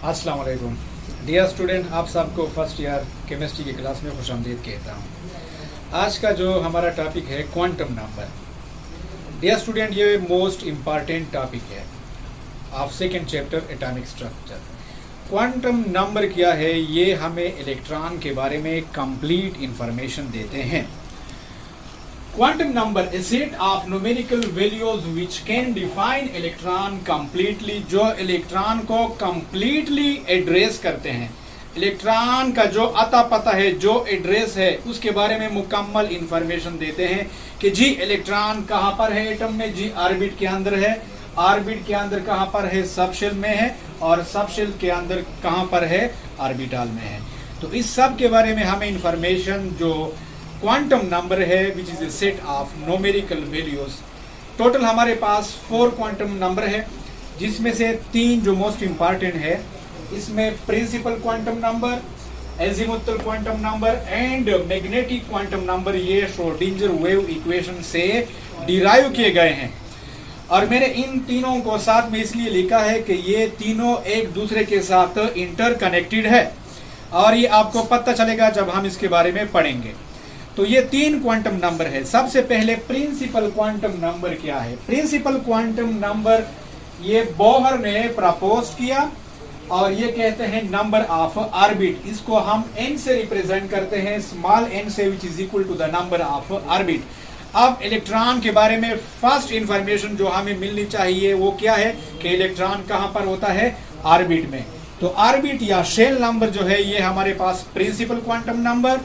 अस्सलाम वालेकुम dear student, आप सबको फर्स्ट ईयर केमिस्ट्री की क्लास में खुशामदीद कहता हूँ। आज का जो हमारा टॉपिक है क्वांटम नंबर। डियर स्टूडेंट, ये मोस्ट इम्पॉर्टेंट टॉपिक है of second chapter atomic structure. Quantum number क्या है? ये हमें इलेक्ट्रॉन के बारे में कंप्लीट इंफॉर्मेशन देते हैं। Quantum number is set of numerical values which can define electron completely, जो इलेक्ट्रॉन को completely एड्रेस करते हैं। इलेक्ट्रॉन का जो अता पता है, जो एड्रेस है, उसके बारे में मुकम्मल इंफॉर्मेशन देते हैं कि जी इलेक्ट्रॉन कहाँ पर है एटम में, जी ऑर्बिट के अंदर है, ऑर्बिट के अंदर कहाँ पर है, सब शेल में है, और सब शेल के अंदर कहाँ पर है, ऑर्बिटल में है। तो इस सब के बारे में हमें इंफॉर्मेशन जो क्वांटम नंबर है which is a set of numerical values. Total हमारे पास 4 क्वांटम नंबर है, जिसमें से 3 जो मोस्ट इंपॉर्टेंट है, इसमें principal quantum number, azimuthal quantum number and magnetic quantum number. ये श्रोडिंगर वेव इक्वेशन से डिराइव किए गए हैं, और मैंने इन तीनों को साथ में इसलिए लिखा है कि ये तीनों एक दूसरे के साथ इंटरकनेक्टेड है, और ये आपको पता चलेगा जब हम इसके बारे में पढ़ेंगे। तो ये 3 क्वांटम नंबर है। सबसे पहले प्रिंसिपल क्वांटम नंबर क्या है? प्रिंसिपल क्वांटम नंबर ये बोहर ने प्रपोज किया, और ये कहते हैं नंबर ऑफ ऑर्बिट। इसको हम n से रिप्रेजेंट करते हैं, स्मॉल n से, which is equal to the number of orbit. अब इलेक्ट्रॉन के बारे में फर्स्ट इंफॉर्मेशन जो हमें मिलनी चाहिए वो क्या है कि इलेक्ट्रॉन कहां पर होता है, ऑर्बिट में। तो ऑर्बिट या शेल नंबर जो है ये हमारे पास principal quantum number,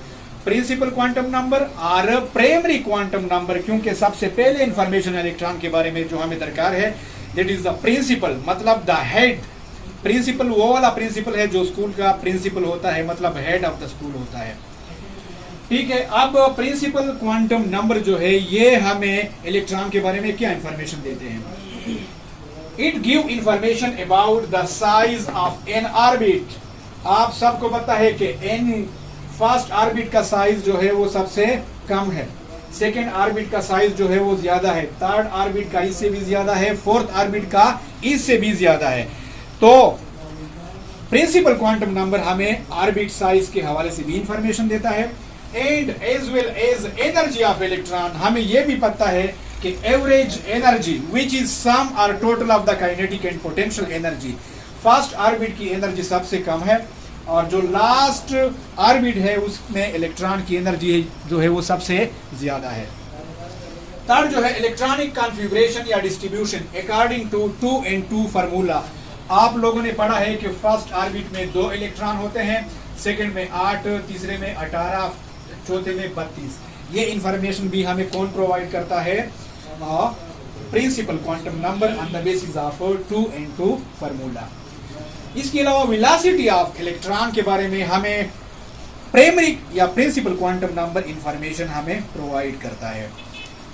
principal quantum number और प्राइमरी क्वांटम नंबर। क्योंकि सबसे पहले इंफॉर्मेशन इलेक्ट्रॉन के बारे में जो हमें दरकार है, दैट इज द प्रिंसिपल, मतलब द हेड। प्रिंसिपल वो वाला प्रिंसिपल है जो स्कूल का प्रिंसिपल होता है, मतलब हेड ऑफ द स्कूल होता है। ठीक है, अब प्रिंसिपल क्वांटम नंबर जो है ये हमें इलेक्ट्रॉन के बारे में क्या इंफॉर्मेशन देते हैं? It give information about the size of N orbit. आप सबको पता है कि एन फर्स्ट ऑर्बिट का साइज जो है वो सबसे कम है, सेकेंड ऑर्बिट का साइज जो है वो ज्यादा है, थर्ड ऑर्बिट का इससे भी ज्यादा है, फोर्थ ऑर्बिट का इससे भी ज्यादा है। तो प्रिंसिपल क्वांटम नंबर हमें ऑर्बिट साइज के हवाले से भी इंफॉर्मेशन देता है, and as well as energy of electron. हमें यह भी पता है कि average energy which is sum और total of the kinetic and potential energy. First orbit की एनर्जी सबसे कम है, और जो लास्ट ऑर्बिट है उसमें इलेक्ट्रॉन की एनर्जी जो है वो सबसे ज्यादा है। थर्ड जो है इलेक्ट्रॉनिक कॉन्फ़िगरेशन या distribution according to 2n2 formula. आप लोगों ने पढ़ा है कि फर्स्ट ऑर्बिट में 2 इलेक्ट्रॉन होते हैं, सेकंड में 8, तीसरे में 18, चौथे में 32। ये इंफॉर्मेशन भी हमें कौन प्रोवाइड करता है? Principal quantum number on the basis of 2n2 formula. इसके अलावा वेलोसिटी ऑफ इलेक्ट्रॉन के बारे में हमें प्राइमरी या प्रिंसिपल क्वांटम नंबर इंफॉर्मेशन हमें प्रोवाइड करता है।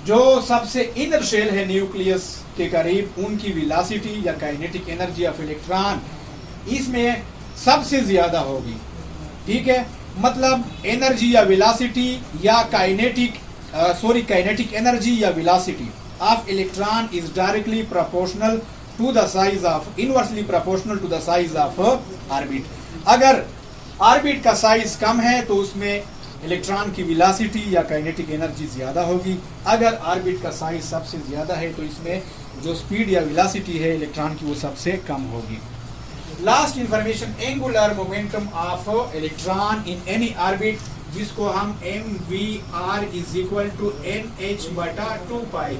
जो सबसे इनर शेल है न्यूक्लियस के करीब, उनकी वेलोसिटी या काइनेटिक एनर्जी ऑफ इलेक्ट्रॉन इसमें सबसे ज्यादा होगी। ठीक है, मतलब एनर्जी या वेलोसिटी या काइनेटिक एनर्जी या velocity of electron is directly proportional to the size of, inversely proportional to the size of orbit। अगर ऑर्बिट का साइज कम है तो उसमें इलेक्ट्रॉन की वेलोसिटी या काइनेटिक एनर्जी ज्यादा होगी। अगर ऑर्बिट का साइज सबसे ज्यादा है तो इसमें जो स्पीड या वेलोसिटी है इलेक्ट्रॉन की वो सबसे कम होगी। Last information, angular momentum of electron in any orbit, जिसको हम mvr is equal to nh/2π।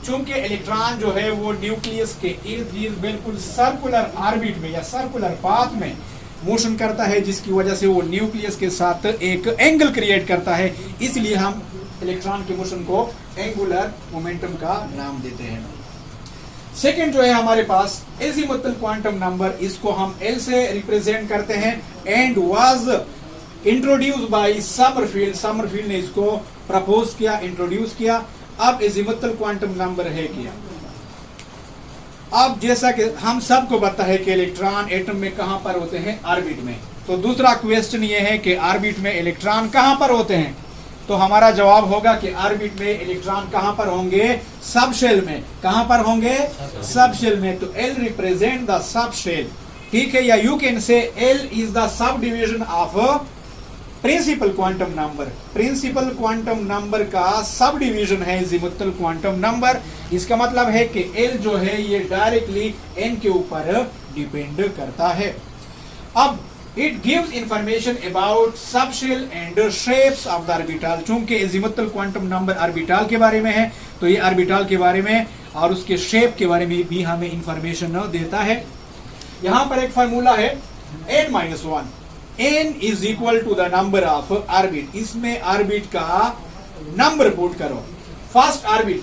चूंकि इलेक्ट्रॉन जो है वो न्यूक्लियस के इर्द गिर्द बिल्कुल सर्कुलर ऑर्बिट में या सर्कुलर पाथ में मोशन करता है, जिसकी वजह से वो न्यूक्लियस के साथ एक एंगल क्रिएट करता है, इसलिए हम इलेक्ट्रॉन के मोशन को एंगुलर मोमेंटम का नाम देते हैं। सेकंड जो है हमारे पास एजीमुथल क्वांटम नंबर, इसको हम L से रिप्रेजेंट करते हैं, and was introduced by Sommerfeld. Sommerfeld ने इसको प्रपोज किया, इंट्रोड्यूस किया। अब एजीमुथल क्वांटम नंबर है क्या? अब जैसा कि हम सबको पता है कि इलेक्ट्रॉन एटम में कहां पर होते हैं, ऑर्बिट में। तो दूसरा क्वेश्चन ये है कि ऑर्बिट में इलेक्ट्रॉन कहां पर होते हैं? तो हमारा जवाब होगा कि ऑर्बिट में इलेक्ट्रॉन कहां पर होंगे, सब शेल में। कहां पर होंगे, सब शेल में। तो L represent the sub shell. ठीक है, या you can say L is the sub division of principal quantum number. Principal quantum number का सब डिवीजन है अजीमुथल क्वांटम नंबर। इसका मतलब है कि एल जो है ये डायरेक्टली एन के ऊपर डिपेंड करता है। अब it gives information about subshell and shapes of the orbital. चूंकि अजीमुथल क्वांटम नंबर ऑर्बिटल के बारे में है तो ये ऑर्बिटल के बारे में और उसके शेप के बारे में भी हमें इंफॉर्मेशन देता है। यहां पर एक फार्मूला है n-1, n is equal to the number of orbit. इसमें ऑर्बिट का नंबर पुट करो। First orbit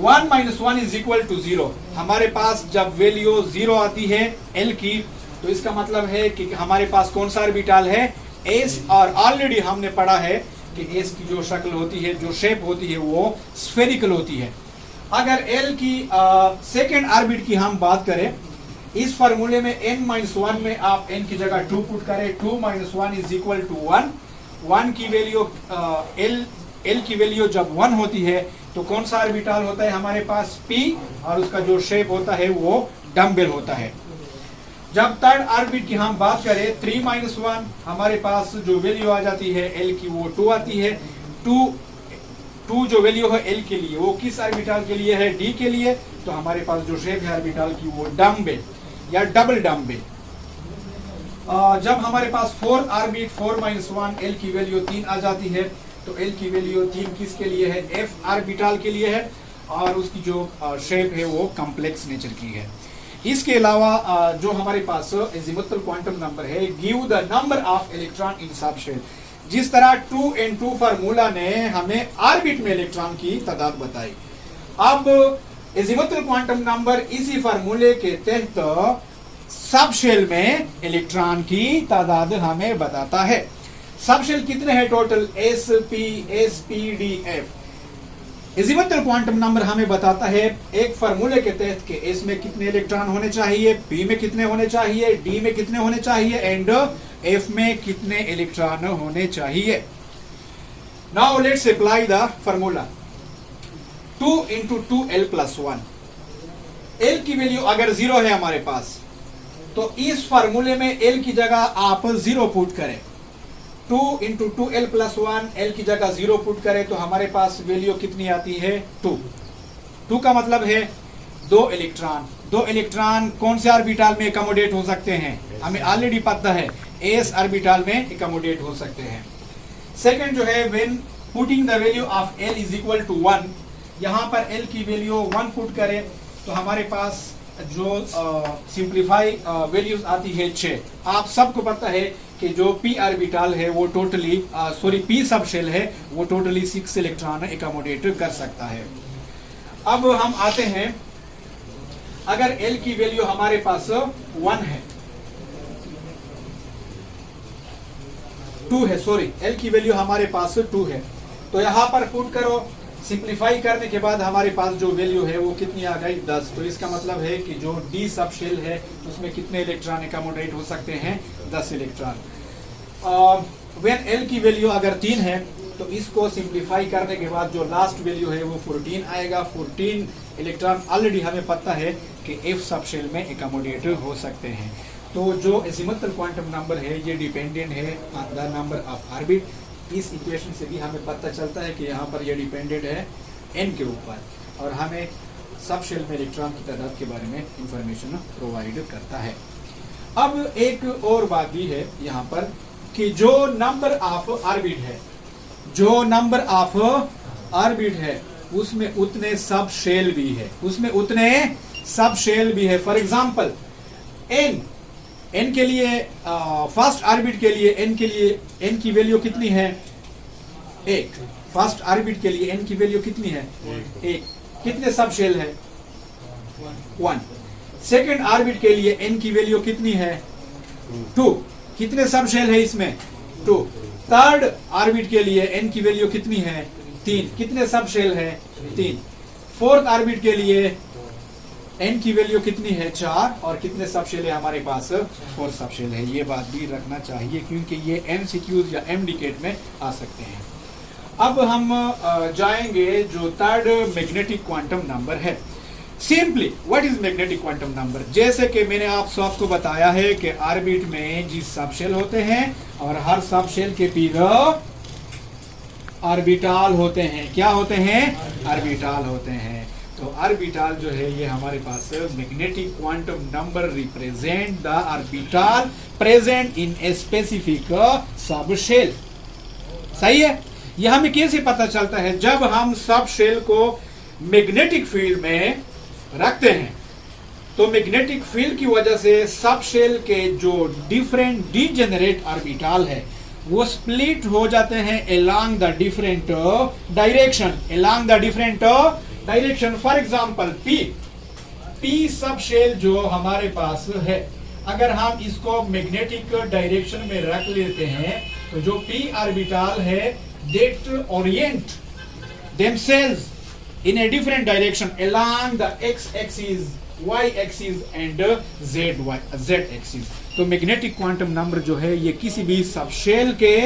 1 - 1 is equal to 0। हमारे पास जब वैल्यू 0 आती है एल की तो इसका मतलब है कि हमारे पास कौन सा ऑर्बिटल है, एस। और ऑलरेडी हमने पढ़ा है कि एस की जो शक्ल होती है, जो शेप होती है, वो स्फेरिकल होती है। अगर एल की सेकेंड ऑर्बिट की हम बात करें, इस फार्मूले में n-1 में आप n की जगह 2 पुट करें। 2 - 1 इज इक्वल टू 1। 1 की वैल्यू l की वैल्यू जब 1 होती है तो कौन सा ऑर्बिटल होता है हमारे पास, p, और उसका जो शेप होता है वो डम्बेल होता है। जब थर्ड ऑर्बिट की हम बात करें 3 - 1, हमारे पास जो वैल्यू आ जाती है l की वो 2 आती है। 2 जो वैल्यू है l के लिए वो किस ऑर्बिटल के लिए है, d के लिए। तो हमारे पास जो शेप है ऑर्बिटल की वो डम्बेल या डबल डम्बेल। जब हमारे पास 4 ऑर्बिट 4 - 1 l की वैल्यू 3 आ जाती है तो l की वैल्यू 3 किसके लिए है, f ऑर्बिटल के लिए है, और उसकी जो शेप है वो कॉम्प्लेक्स नेचर की है। इसके अलावा जो हमारे पास अजीमुथल क्वांटम नंबर है, give the number of electron in subshell. जिस तरह 2n2 फार्मूला ने हमें ऑर्बिट में इलेक्ट्रॉन की तादाद बताई, अब अजीमुथल क्वांटम नंबर इसी फार्मूले के तहत सबशेल में इलेक्ट्रॉन की तादाद हमें बताता है। सबशेल कितने हैं total, s-p-d-f। Azimuthal quantum number हमें बताता है एक फार्मूले के तहत कि s में कितने इलेक्ट्रॉन होने चाहिए, p में कितने होने चाहिए, d में कितने होने चाहिए, एंड f में कितने इलेक्ट्रॉन होने चाहिए। Now let's apply the formula 2 × 2l + 1। l की वैल्यू अगर 0 है हमारे पास तो इस फार्मूले में l की जगह आप 0 पुट करें। 2 × 2l + 1, l की जगह 0 पुट करें तो हमारे पास वैल्यू कितनी आती है, 2। 2 का मतलब है 2 इलेक्ट्रॉन। 2 इलेक्ट्रॉन कौन से ऑर्बिटल में एकमोडेट हो सकते हैं, हमें ऑलरेडी पता है s ऑर्बिटल में एकमोडेट हो सकते हैं। सेकंड जो है, when putting the value of l is equal to 1, यहाँ पर l की वैल्यू 1 पुट करें तो हमारे पास जो सिंप्लीफाई वैल्यूज आती है 6। आप सबको पता है कि जो p ऑर्बिटल है वो टोटली p सबशेल है वो टोटली 6 इलेक्ट्रॉन एकमोडेट कर सकता है। अब हम आते हैं, अगर l की वैल्यू हमारे पास 1 है, 2 है, सॉरी, l की वैल्यू हमारे पास 2 है, तो यहाँ पर पुट करो। सिंप्लीफाई करने के बाद हमारे पास जो वैल्यू है वो कितनी आ गई, 10। तो इसका मतलब है कि जो d सबशेल है उसमें कितने इलेक्ट्रॉन एकमोडेट हो सकते हैं, 10 इलेक्ट्रॉन। व्हेन l की वैल्यू अगर 3 है तो इसको सिंप्लीफाई करने के बाद जो लास्ट वैल्यू है वो 14 आएगा। 14 इलेक्ट्रॉन ऑलरेडी हमें पता है कि f सबशेल में एकमोडेट हो सकते हैं। तो जो अजीमुथल क्वांटम नंबर है ये डिपेंडेंट है on the number of orbit. इस इक्वेशन से भी हमें पता चलता है कि यहाँ पर ये डिपेंडेंट है n के ऊपर, और हमें सबशेल में इलेक्ट्रॉन की तादाद के बारे में इंफॉर्मेशन प्रोवाइड करता है। अब एक और बात भी है यहाँ पर कि जो नंबर ऑफ ऑर्बिट है, जो नंबर ऑफ ऑर्बिट है उसमें उतने सबशेल भी है, उसमें उतने सबशेल भी है। फॉर एग्जांपल n के लिए फर्स्ट ऑर्बिट के लिए n के लिए n की वैल्यू कितनी है, 1। फर्स्ट ऑर्बिट के लिए n की वैल्यू कितनी है, 1। कितने सबशेल है, 1। सेकंड ऑर्बिट के लिए n की वैल्यू कितनी है, 2। कितने सबशेल है इसमें, 2। थर्ड ऑर्बिट के लिए n की वैल्यू कितनी है, 3। कितने सबशेल है, 3। फोर्थ ऑर्बिट के लिए n की वैल्यू कितनी है, 4। और कितने सबशेल है हमारे पास, 4 सबशेल है। ये बात भी रखना चाहिए क्योंकि ये MCQs या MDCAT में आ सकते हैं। अब हम जाएंगे जो थर्ड मैग्नेटिक क्वांटम नंबर है। Simply what is magnetic quantum number? जैसे कि मैंने आप सबको बताया है कि ऑर्बिट में जी सब शेल होते हैं और हर सब शेल के पीछे ऑर्बिटल होते हैं। क्या होते हैं? ऑर्बिटल होते हैं। तो ऑर्बिटल जो है ये हमारे पास magnetic quantum number represent the orbital present in a specific sub shell. सही है? यह हमें कैसे पता चलता है? जब हम सब शेल को मैग्नेटिक फील्ड में रखते हैं तो मैग्नेटिक फील्ड की वजह से सब शेल के जो डिफरेंट डीजेनरेट ऑर्बिटल है वो स्प्लिट हो जाते हैं along the different direction। For example P sub shell जो हमारे पास है, अगर हम इसको मैग्नेटिक डायरेक्शन में रख लेते हैं तो जो P ऑर्बिटल है that orient themselves in a different direction along the x axis, y axis and z axis। तो मैग्नेटिक क्वांटम नंबर जो है ये किसी भी सब शेल के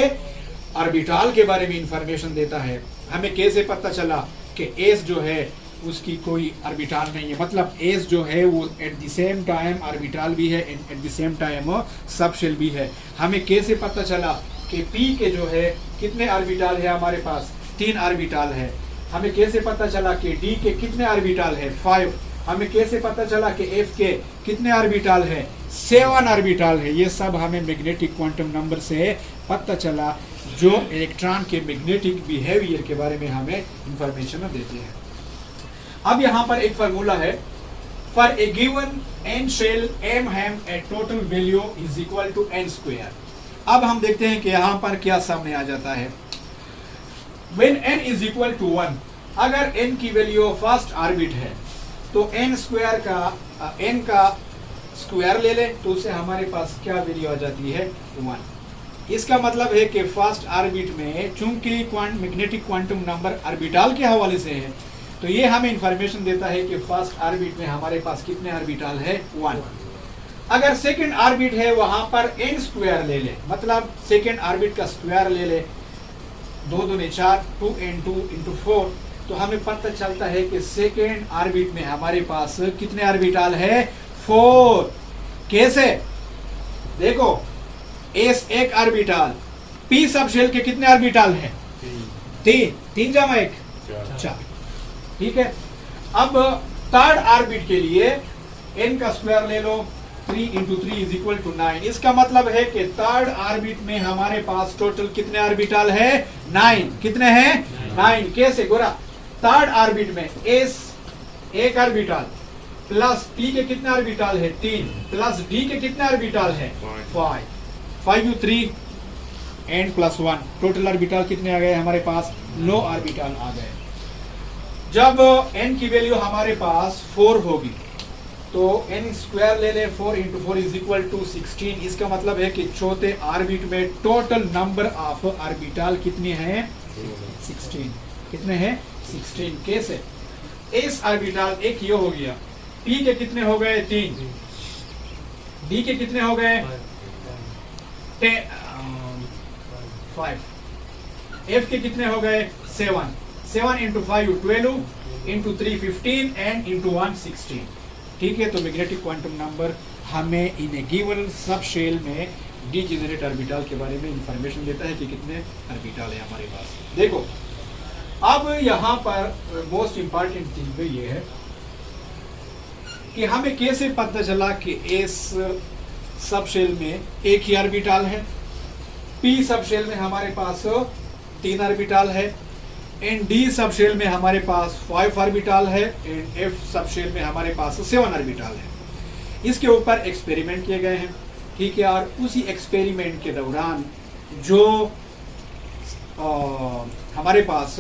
ऑर्बिटल के बारे में इंफॉर्मेशन देता है। हमें कैसे पता चला कि एस जो है उसकी कोई ऑर्बिटल नहीं है, मतलब एस जो है वो at the same time orbital भी है, at the same time sub shell भी है। हमें कैसे पता चला कि पी के जो है कितने ऑर्बिटल है? हमारे पास 3 ऑर्बिटल है। हमें कैसे पता चला कि डी के कितने ऑर्बिटल है? 5। हमें कैसे पता चला कि एफ के कितने ऑर्बिटल है? 7 ऑर्बिटल है। ये सब हमें मैग्नेटिक क्वांटम नंबर से पता चला, जो इलेक्ट्रॉन के मैग्नेटिक बिहेवियर के बारे में हमें इंफॉर्मेशन देते हैं। अब यहाँ पर एक फार्मूला है, for a given N shell M ham a total value is equal to N square. अब हम देखते हैं कि यहाँ पर क्या सामने आ जाता है। When n is equal to 1, अगर n की वैल्यू फर्स्ट ऑर्बिट है तो n का स्क्वायर ले ले तो उसे हमारे पास क्या वैल्यू आ जाती है? 1। इसका मतलब है कि फर्स्ट ऑर्बिट में चूंकि मैग्नेटिक क्वांटम नंबर ऑर्बिटल के हवाले से है तो ये हमें इंफॉर्मेशन देता है कि फर्स्ट ऑर्बिट में हमारे पास कितने ऑर्बिटल है? 1। अगर सेकेंड ऑर्बिट है वहां पर n स्क्वायर ले ले, मतलब सेकेंड ऑर्बिट का स्क्वायर ले ले, 2 दूनी 4, 2n2 into 4, तो हमें पता चलता है कि सेकेंड ऑर्बिट में हमारे पास कितने ऑर्बिटल है? 4। कैसे? देखो, एस एक ऑर्बिटल, पी सब शेल के कितने ऑर्बिटल है? 3 जमा 1 4। ठीक है। अब थर्ड ऑर्बिट के लिए n का स्क्वायर ले लो, 3 into 3 is equal to 9। इसका मतलब है कि थर्ड ऑर्बिट में हमारे पास टोटल कितने ऑर्बिटल है? 9। कितने हैं? 9। कैसे गोरा? थर्ड ऑर्बिट में एस एक ऑर्बिटल प्लस पी के कितने ऑर्बिटल है? 3 प्लस डी के कितने ऑर्बिटल है? 5 3 एंड प्लस 1, टोटल ऑर्बिटल कितने आ गए हमारे पास? 9 ऑर्बिटल आ गए। जब n की वैल्यू हमारे पास 4 होगी तो n स्क्वायर ले ले, 4 into 4 is equal to 16। इसका मतलब है कि चौथे ऑर्बिट में टोटल नंबर ऑफ ऑर्बिटल कितने हैं? 16। कितने हैं? 16। कैसे? एस ऑर्बिटल एक ये हो गया, p के कितने हो गए? 3, d के कितने हो गए? 5, f के कितने हो गए? 7 into 5 12 into 3 15 and into 1 16। ठीक है। तो मैग्नेटिक क्वांटम नंबर हमें इन ए गिवन सब शेल में डीजेनरेट ऑर्बिटल के बारे में इंफॉर्मेशन देता है कि कितने ऑर्बिटल है हमारे पास। देखो, अब यहाँ पर मोस्ट इंपॉर्टेंट चीज ये है कि हमें कैसे पता चला कि एस सब शेल में एक ही ऑर्बिटल है, पी सब शेल में हमारे पास 3 ऑर्बिटल है, एंड डी सब शेल में हमारे पास 5 ऑर्बिटल है, एंड एफ सब शेल में हमारे पास 7 ऑर्बिटल है। इसके ऊपर एक्सपेरिमेंट किए गए हैं। ठीक है। और उसी एक्सपेरिमेंट के दौरान जो हमारे पास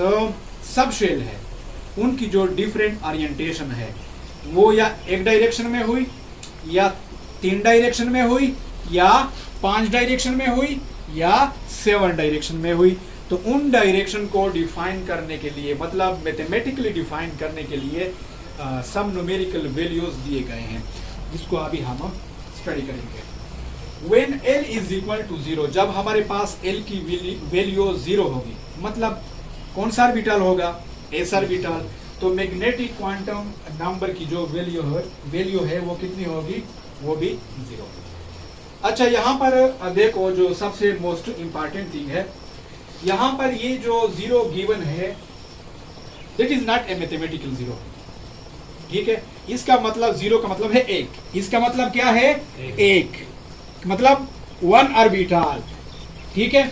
सब शेल है उनकी जो डिफरेंट ओरिएंटेशन है वो या एक डायरेक्शन में हुई, या 3 डायरेक्शन में हुई, या 5 डायरेक्शन में हुई, या 7 डायरेक्शन में हुई। तो उन डायरेक्शन को डिफाइन करने के लिए, मतलब मैथमेटिकली डिफाइन करने के लिए सब न्यूमेरिकल वैल्यूज दिए गए हैं, जिसको अभी हम स्टडी करेंगे। When L is equal to 0, जब हमारे पास L की वैल्यू 0 होगी, मतलब कौन सा ऑर्बिटल होगा? S orbital. तो मैग्नेटिक क्वांटम नंबर की जो वैल्यू है वो कितनी होगी, वो भी 0। अच्छा, यहाँ पर देखो जो सबसे मोस्ट इंपॉर्टेंट थिंग है, यहाँ पर ये जो 0 गिवन है that is not a mathematical 0, ठीक है। इसका मतलब 0 का मतलब है 1, इसका मतलब क्या है 1, मतलब 1 ऑर्बिटल, ठीक है।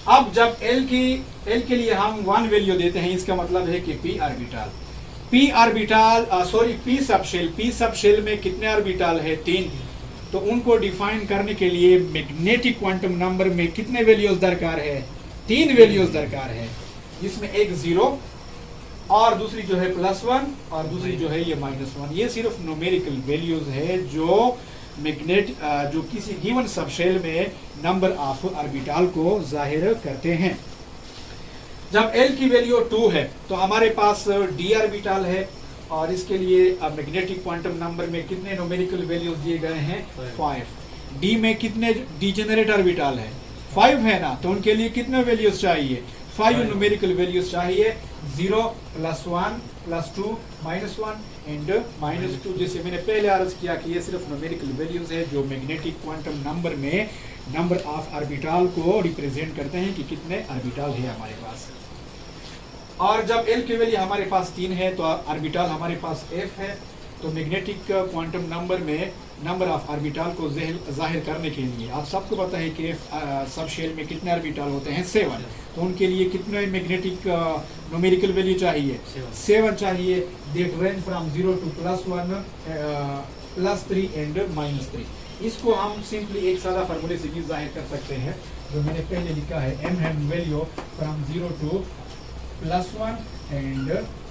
अब जब L के लिए हम 1 वैल्यू देते हैं, इसका मतलब है कि p सब शेल में कितने ऑर्बिटल है, 3। तो उनको डिफाइन करने के लिए मैग्नेटिक क्वांटम नंबर में कितने वैल्यूज दरकार है, 3 वैल्यूज दरकार है, जिसमें एक 0 और दूसरी जो है +1 और दूसरी जो है ये -1। ये सिर्फ न्यूमेरिकल वैल्यूज है जो जो किसी गिवन सबशेल में नंबर ऑफ ऑर्बिटल को जाहिर करते हैं। जब L की वैल्यू 2 है तो हमारे पास d ऑर्बिटल है, और इसके लिए मैग्नेटिक क्वांटम नंबर में कितने न्यूमेरिकल वैल्यूज दिए गए हैं, 5। d में कितने डिजेनरेट ऑर्बिटल है, 5 है ना, तो उनके लिए कितने वैल्यूज चाहिए, 5 न्यूमेरिकल वैल्यूज चाहिए, 0 +1 +2 -1 एंड -2। जैसे मैंने पहले अर्ज किया कि ये सिर्फ न्यूमेरिकल वैल्यूज है जो मैग्नेटिक क्वांटम नंबर में नंबर ऑफ ऑर्बिटल को रिप्रेजेंट करते हैं कि कितने ऑर्बिटल है हमारे पास। और जब L की वैल्यू हमारे पास 3 है तो ऑर्बिटल हमारे पास f है। तो मैग्नेटिक क्वांटम नंबर में नंबर ऑफ ऑर्बिटल को जाहिर करने के लिए आप सबको पता है कि सब शेल में कितने ऑर्बिटल होते हैं, 7। तो उनके लिए कितने मैग्नेटिक न्यूमेरिकल वैल्यू चाहिए, 7 चाहिए। That range from 0 to +1 +3 and -3। इसको हम सिंपली एक सादा फार्मूले से भी जाहिर कर सकते हैं, जो मैंने पहले लिखा है, m है वैल्यू फ्रॉम 0 to +1 एंड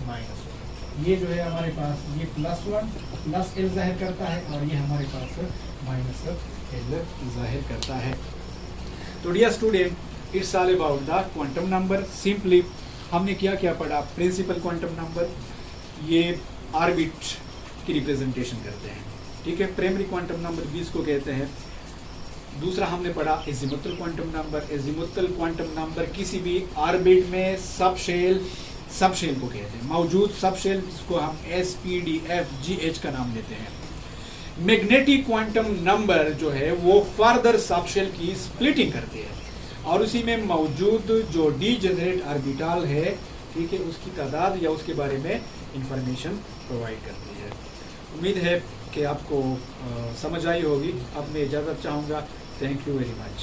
-1। ये जो है हमारे पास ये +1 +L जाहिर करता है और ये हमारे पास -L जाहिर करता है। तो dear student, it's all about the quantum number. Simply हमने क्या पढ़ा, प्रिंसिपल क्वांटम नंबर ये ऑर्बिट की रिप्रेजेंटेशन करते हैं, ठीक है। प्राइमरी क्वांटम नंबर 20 को कहते हैं। दूसरा हमने पढ़ा azimuthal quantum number. Azimuthal quantum number किसी भी ऑर्बिट में सबशेल को कहते हैं, मौजूद सबशेल, जिसको हम SPDFGH का नाम देते हैं। मैग्नेटिक क्वांटम नंबर जो है वो फर्दर सबशेल की स्प्लिटिंग करती है और उसी में मौजूद जो डीजेनरेट ऑर्बिटल है, ठीक है, उसकी तादाद या उसके बारे में इंफॉर्मेशन प्रोवाइड करती है। उम्मीद है कि आपको समझ आई होगी। अब मैं इजाज़त चाहूँगा। Thank you very much.